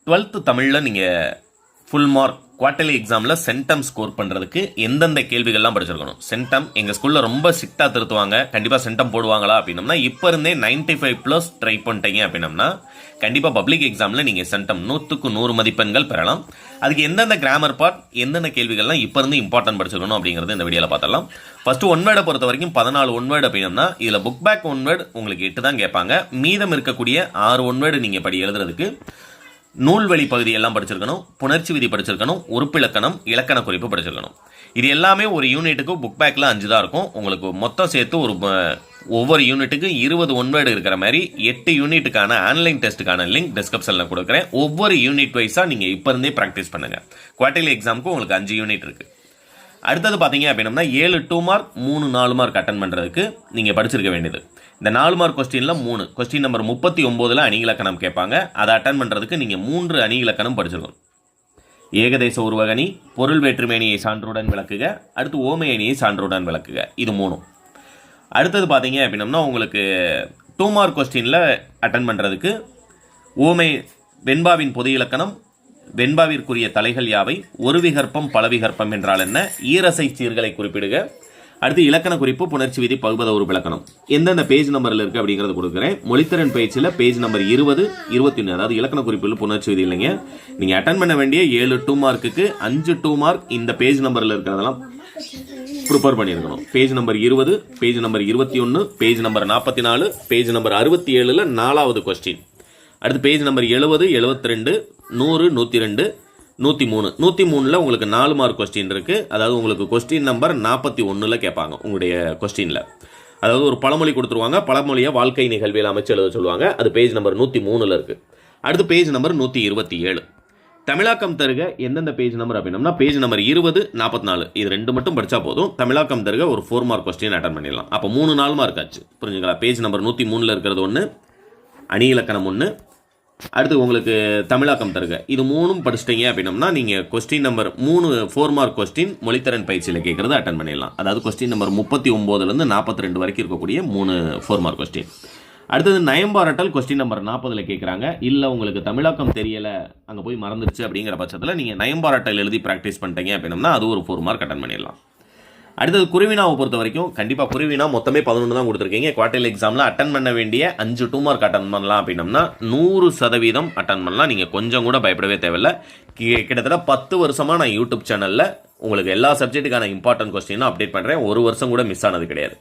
12th தமிழில் நீங்கள் full mark quarterly எக்ஸாமில் சென்டம் ஸ்கோர் பண்ணுறதுக்கு எந்தெந்த கேள்விகள்லாம் படிச்சிருக்கணும். சென்டம் எங்கள் ஸ்கூலில் ரொம்ப ஸ்ட்ரிக்டாக திருத்துவாங்க. கண்டிப்பாக சென்டம் போடுவாங்களா அப்படின்னம்னா இப்போ இருந்தே 95+ ட்ரை பண்ணிட்டீங்க அப்படின்னம்னா கண்டிப்பாக பப்ளிக் எக்ஸாமில் நீங்கள் சென்டம் 100க்கு 100 மதிப்பெண்கள் பெறலாம். அதுக்கு எந்தெந்த கிராமர் பார்ட் எந்தெந்த கேள்விகள்லாம் இப்போ இருந்து இம்பார்ட்டன்ட் படிச்சிருக்கணும் அப்படிங்கிறது இந்த வீடியோவில் பார்த்தலாம். ஃபஸ்ட்டு ஒன் வேர்டை பொறுத்த வரைக்கும் 14 ஒன் வேர்டு அப்படின்னா இதில் புக் பேக் ஒன் வேர்டு உங்களுக்கு 8 தான் கேட்பாங்க. மீதம் இருக்கக்கூடிய 6 ஒன் வேர்டு நீங்கள் படி எழுதுறதுக்கு நூல்வழி பகுதியெல்லாம் படிச்சிருக்கணும், புணர்ச்சி விதி படிச்சிருக்கணும், உறுப்பிலக்கணம், இலக்கண குறிப்பு படிச்சிருக்கணும். இது எல்லாமே ஒரு யூனிட்டுக்கு புக் பேக்கில் 5 தான் இருக்கும். உங்களுக்கு மொத்தம் சேர்த்து ஒவ்வொரு யூனிட்டுக்கு 20 ஒன்வேர்டு இருக்கிற மாதிரி 8 யூனிட்டுக்கான ஆன்லைன் டெஸ்ட்டுக்கான லிங்க் டிஸ்கிரிப்ஷனில் கொடுக்குறேன். ஒவ்வொரு யூனிட் வைஸாக நீங்கள் இப்போ இருந்தே ப்ராக்டிஸ் பண்ணுங்கள். குவார்டர்லி எக்ஸாமுக்கு உங்களுக்கு 5 யூனிட் இருக்குது. அடுத்தது பார்த்தீங்க அப்படின்னா 7 2 மார்க் 3 4 மார்க் அட்டன் பண்ணுறதுக்கு நீங்கள் படிச்சிருக்க வேண்டியது. இந்த 4 மார்க் கொஸ்டினில் 3 கொஸ்டின் நம்பர் 39 அணி இலக்கணம் கேட்பாங்க. அதை அட்டன் பண்ணுறதுக்கு நீங்கள் 3 அணி இலக்கணம் படிச்சிருக்கணும். ஏகதேச உருவகணி, பொருள் வேற்றுமையணியை சான்றுடன் விளக்குக, அடுத்து ஓமை அணியை சான்றுடன் விளக்குக. இது 3. அடுத்தது பார்த்தீங்க அப்படின்னம்னா உங்களுக்கு 2 மார்க் கொஸ்டினில் அட்டன் பண்ணுறதுக்கு ஓமை வெண்பாவின் பொது இலக்கணம், வெண்பாவிற்குரிய தலைகள் யாவை, ஒரு விகற்பம் பல விகற்பம் என்றால் என்ன, ஈரசை சீர்களை குறிப்பிடுக, அடுத்து இலக்கண குறிப்பு, புணர்ச்சி விதி, பகுபத உறுப்பிலக்கணம் எந்தெந்த பேஜ் நம்பரில் இருக்குது அப்படிங்கிறது கொடுக்குறேன். மொழித்திறன் பயிற்சியில் பேஜ் நம்பர் 20 21, அதாவது இலக்கண குறிப்பில் புணர்ச்சி விதி இல்லைங்க. நீங்கள் அட்டன் பண்ண வேண்டிய 7 2 மார்க்குக்கு 5 2 மார்க் இந்த பேஜ் நம்பரில் இருக்கிறதெல்லாம் ப்ரிப்பேர் பண்ணியிருக்கணும். Page number 20, page number 21, page number 44, page number 67 4வது கொஸ்டின். அடுத்து பேஜ் நம்பர் 70 72 100 102 103 103 உங்களுக்கு 4 மார்க் கொஸ்டின் இருக்குது. அதாவது உங்களுக்கு கொஸ்டின் நம்பர் 41 கேட்பாங்க உங்களுடைய கொஸ்டினில். அதாவது ஒரு பழமொழி கொடுத்துருவாங்க, பழமொழியை வாழ்க்கை நிகழ்வியல் அமைச்சு எழுத சொல்லுவாங்க. அது பேஜ் நம்பர் 103 இருக்குது. அடுத்து பேஜ் நம்பர் 127 தமிழாக்கம் தருக எந்தெந்த பேஜ் நம்பர் அப்படின்னா பேஜ் நம்பர் 20 44 இது 2 மட்டும் படித்தா போதும். தமிழாக்கம் தருக ஒரு 4 மார்க் கொஸ்டின் அட்டன் பண்ணிடலாம். அப்போ 3 4 மார்க் ஆச்சு, புரிஞ்சுங்களா? பேஜ் நம்பர் 103 இருக்கிறது 1, அணி இலக்கணம் 1, அடுத்து உங்களுக்கு தமிழாக்கம் தருக இது 3 படிச்சிட்டீங்க அப்படின்னம்னா நீங்கள் கொஸ்டின் நம்பர் 3 4 மார்க் கொஸ்டின் மொழித்திறன் பயிற்சியில் கேட்குறது அட்டன் பண்ணிடலாம். அதாவது கொஸ்டின் நம்பர் 39 42 வரைக்கும் இருக்கக்கூடிய 3 4 மார்க் கொஸ்டின். அடுத்தது நயம்பாரட்டல் கொஸ்டின் நம்பர் 40 கேட்குறாங்க. இல்லை உங்களுக்கு தமிழாக்கம் தெரியலை, அங்கே போய் மறந்துடுச்சு அப்படிங்கிற பட்சத்தில் நீங்கள் நயம்பாரட்டல் எழுதி ப்ராக்டிஸ் பண்ணிட்டீங்க அப்படின்னம்னா அது ஒரு 4 மார்க் அட்டன் பண்ணிடலாம். அடுத்தது குருவினாவை பொறுத்த வரைக்கும் கண்டிப்பாக குருவினா மொத்தமே 11 தான் கொடுத்துருக்கீங்க. குவார்டர்லி எக்ஸாமில் அட்டன் பண்ண வேண்டிய 5 2 மார்க் அட்டன் பண்ணலாம் அப்படின்னம்னா 100% அட்டன் பண்ணலாம். நீங்கள் கொஞ்சம் கூட பயப்படவே தேவையில்லை. கிட்டத்தட்ட 10 வருஷமாக நான் யூடியூப் சேனலில் உங்களுக்கு எல்லா சப்ஜெக்ட்டுக்கான இம்பார்ட்டன்ட் கொஸ்டினும் அப்டேட் பண்ணுறேன். ஒரு வருஷம் கூட மிஸ் ஆனது கிடையாது.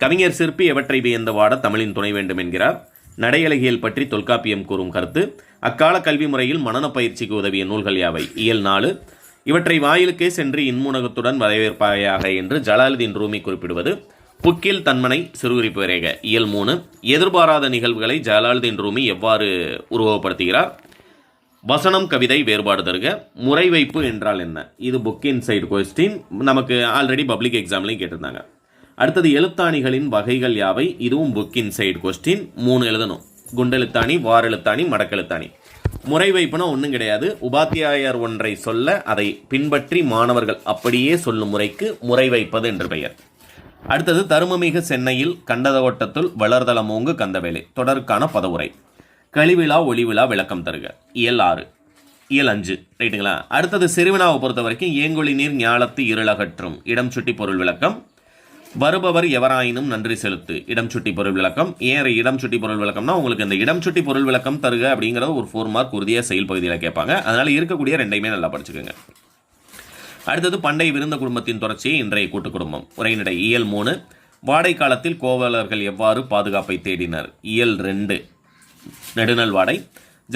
கவிஞர் சிற்பி எவற்றை வியந்த வாட தமிழின் துணை வேண்டும் என்கிறார். நடையழகியல் பற்றி தொல்காப்பியம் கூறும் கருத்து. அக்கால கல்வி முறையில் மனன பயிற்சிக்கு உதவிய நூல்கள் யாவை? இயல் 4. இவற்றை வாயிலுக்கே சென்று இன்முனகத்துடன் வரவேற்பாயாக என்று ஜலாலுதீன் ரூமி குறிப்பிடுவது. புக்கில் தன்மனை சிறுகுறிப்பு வரைக. இயல் 3. எதிர்பாராத நிகழ்வுகளை ஜலாலுதீன் ரூமி எவ்வாறு உருவகப்படுத்துகிறார்? வசனம் கவிதை வேறுபாடு தருக. முறை வைப்பு என்றால் என்ன? இது புக் இன்சைடு கொஸ்டின், நமக்கு ஆல்ரெடி பப்ளிக் எக்ஸாம்லையும் கேட்டிருந்தாங்க. அடுத்தது எழுத்தாணிகளின் வகைகள் யாவை? இதுவும் புக் இன்சைடு கொஸ்டின். 3 எழுதணும். குண்டெழுத்தாணி, வாரெழுத்தாணி, மடக்கெழுத்தாணி. முறை வைப்புனா ஒன்றும் கிடையாது. உபாத்தியாயர் ஒன்றை சொல்ல அதை பின்பற்றி மாணவர்கள் அப்படியே சொல்லும் முறைக்கு முறை வைப்பது என்று பெயர். அடுத்தது தருமமிகு சென்னையில் கண்டதோட்டத்துள் வளர்தலமோங்கு கந்தவேலை தொடருக்கான பதவுரை. கழிவிழா ஒளிவிழா விளக்கம் தருக. இயல் 6 இயல் 5 ரைட்டுங்களா? அடுத்தது சிறுவினாவை பொறுத்த வரைக்கும் ஏங்கொழி நீர் ஞாலத்து இருளகற்றும் இடம் சுட்டி பொருள் விளக்கம். வருபவர் எவராயினும் நன்றி செலுத்து இடம் சுட்டி பொருள் விளக்கம். ஏன் இடம் சுட்டி பொருள் விளக்கம்னா உங்களுக்கு இந்த இடம் சுட்டி பொருள் விளக்கம் தருக அப்படிங்கிறது ஒரு 4 மார்க் உறுதியாக செயல் பகுதியில் கேட்பாங்க. அதனால் இருக்கக்கூடிய 2மே நல்லா படிச்சுக்கோங்க. அடுத்தது பண்டைய விருந்த குடும்பத்தின் தொடர்ச்சியை இன்றைய கூட்டு குடும்பம். உரைநடை. இயல் 3. வாடை காலத்தில் கோவலர்கள் எவ்வாறு பாதுகாப்பை தேடினர்? இயல் 2 நெடுநல் வாடை.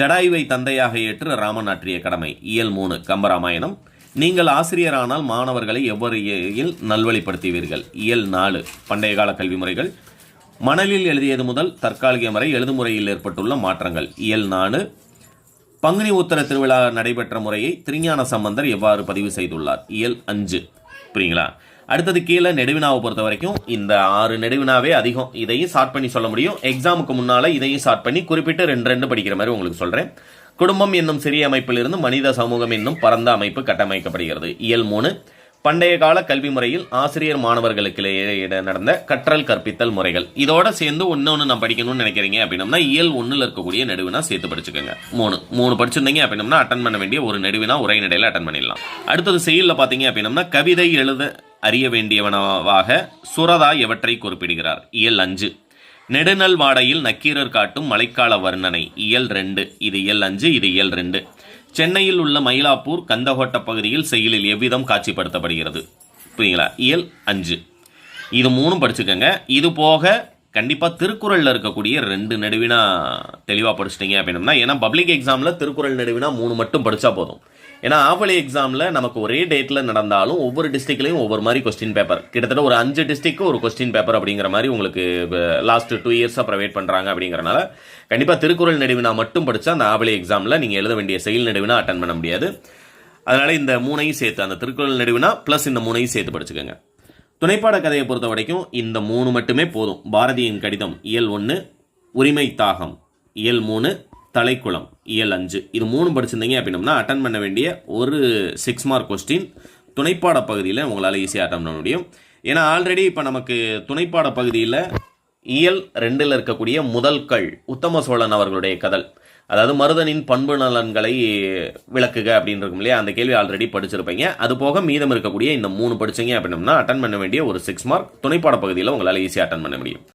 ஜடாயுவை தந்தையாக ஏற்று ராமன் ஆற்றிய கடமை. இயல் 3 கம்பராமாயணம். நீங்கள் ஆசிரியரானால் மாணவர்களை எவ்வகையில் நல்வழிப்படுத்துவீர்கள்? இயல் 4 பண்டைய கால கல்வி முறைகள். மணலில் எழுதியது முதல் தற்காலிக முறை எழுதுமுறையில் ஏற்பட்டுள்ள மாற்றங்கள். இயல் 4. பங்குனி உத்தர திருவிழா நடைபெற்ற முறையை திருஞான சம்பந்தர் எவ்வாறு பதிவு செய்துள்ளார்? இயல் 5. புரியுங்களா? அடுத்தது கீழே நெடுவினாவை பொறுத்த வரைக்கும் இந்த 6 நெடுவினாவே அதிகம். இதையும் ஷார்ட் பண்ணி சொல்ல முடியும். எக்ஸாமுக்கு முன்னால் இதையும் ஷார்ட் பண்ணி குறிப்பிட்டு 2 படிக்கிற மாதிரி உங்களுக்கு சொல்கிறேன். குடும்பம் என்னும் சிறிய அமைப்பிலிருந்து மனித சமூகம் என்னும் பரந்த அமைப்பு கட்டமைக்கப்படுகிறது. இயல் 3. பண்டைய கால கல்வி முறையில் ஆசிரியர் மாணவர்களுக்கு நடந்த கற்றல் கற்பித்தல் முறைகள். இதோட சேர்ந்து ஒன்னு நான் படிக்கணும்னு நினைக்கிறீங்க அப்படின்னா இயல் 1ல் இருக்கக்கூடிய நெடுவினா சேர்த்து படிச்சுக்கோங்க. மூணு படிச்சிருந்தீங்க அப்படின்னா அட்டன் பண்ண வேண்டிய ஒரு நெடுவினா உரை நடையில அட்டன் பண்ணிடலாம். அடுத்தது செயல்ல பாத்தீங்க அப்படின்னா கவிதை எழுத அறிய வேண்டியவனவாக சுரதா எவற்றை குறிப்பிடுகிறார். இயல் 5. நெடுநல் வாடையில் நக்கீரர் காட்டும் மழைக்கால வர்ணனை. இயல் 2. இது இயல் 5, இது இயல் 2. சென்னையில் உள்ள மயிலாப்பூர் கந்தகோட்ட பகுதியில் செயலில் எவ்விதம் காட்சிப்படுத்தப்படுகிறது. புரியுங்களா? இயல் 5. இது 3 படிச்சுக்கோங்க. இது போக கண்டிப்பாக திருக்குறளில் இருக்கக்கூடிய 2 நெடுவினா தெளிவாக படிச்சிட்டிங்க அப்படின்னா, ஏன்னா பப்ளிக் எக்ஸாமில் திருக்குறள் நெடுவினா 3 மட்டும் படித்தா போதும். ஏன்னா ஆவலி எக்ஸாமில் நமக்கு ஒரே டேட்டில் நடந்தாலும் ஒவ்வொரு டிஸ்ட்ரிக்ட்லையும் ஒவ்வொரு மாதிரி கொஸ்டின் பேப்பர், கிட்டத்தட்ட ஒரு 5 டிஸ்ட்ரிக்ட்க்கு ஒரு கொஸ்டின் பேப்பர் அப்படிங்கிற மாதிரி உங்களுக்கு லாஸ்ட் 2 இயர்ஸாக ப்ரொவைட் பண்ணுறாங்க. அப்படிங்கிறனால கண்டிப்பாக திருக்குறள் நெடுவினா மட்டும் படித்தா அந்த ஆவலி எக்ஸாமில் நீங்கள் எழுத வேண்டிய செயல் நெடுவினா அட்டன் பண்ண முடியாது. அதனால் இந்த 3ஐயும் சேர்த்து, அந்த திருக்குறள் நெடுவினா ப்ளஸ் இந்த 3ஐயும் சேர்த்து படிச்சுக்கோங்க. துணைப்பாட கதையை பொறுத்த வரைக்கும் இந்த 3 மட்டுமே போதும். பாரதியின் கடிதம் இயல் 1, உரிமை தாகம் இயல் 3, தலைக்குளம் இயல் 5. இது 3 படிச்சிருந்தீங்க அப்படின்னா அட்டன் பண்ண வேண்டிய ஒரு 6 மார்க் கொஸ்டின் துணைப்பாட பகுதியில் உங்களால் ஈஸியாக அட்டன் பண்ண முடியும். ஏன்னா ஆல்ரெடி இப்போ நமக்கு துணைப்பாட பகுதியில் இயல் 2ல் இருக்கக்கூடிய முதல் கள் உத்தம சோழன் அவர்களுடைய கதல், அதாவது மருதனின் பண்பு நலன்களை விளக்குக அப்படின்னு இருக்கும் இல்லையா, அந்த கேள்வி ஆல்ரெடி படிச்சிருப்பீங்க. அது போக மீதம் இருக்கக்கூடிய இந்த 3 படிச்சிங்க அப்படின்னா அட்டன் பண்ண வேண்டிய ஒரு 6 மார்க் துணைப்பாட பகுதியில் உங்களால் ஈஸியாக அட்டன் பண்ண முடியும்.